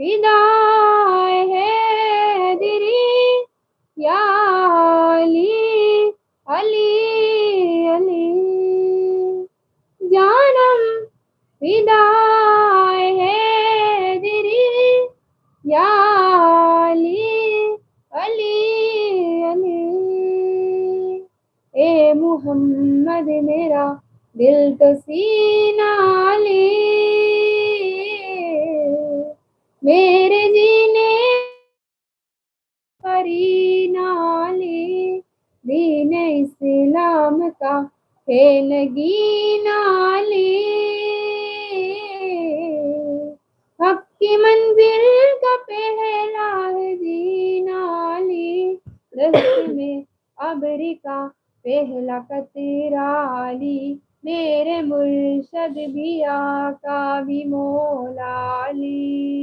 फिदाए है दिरी या अली अली अली जानम फिदाए है दिरी या अली अली अली ए मुहम्मद मेरा दिल तो सीना अली मेरे जीने करीना अली दीन इस्लाम का है नगीना अली हक की मंजिल का पहला है जीना अली दस्त में अबरी का पहला कतरा अली मेरे मुर्शद भी आका भी मौला अली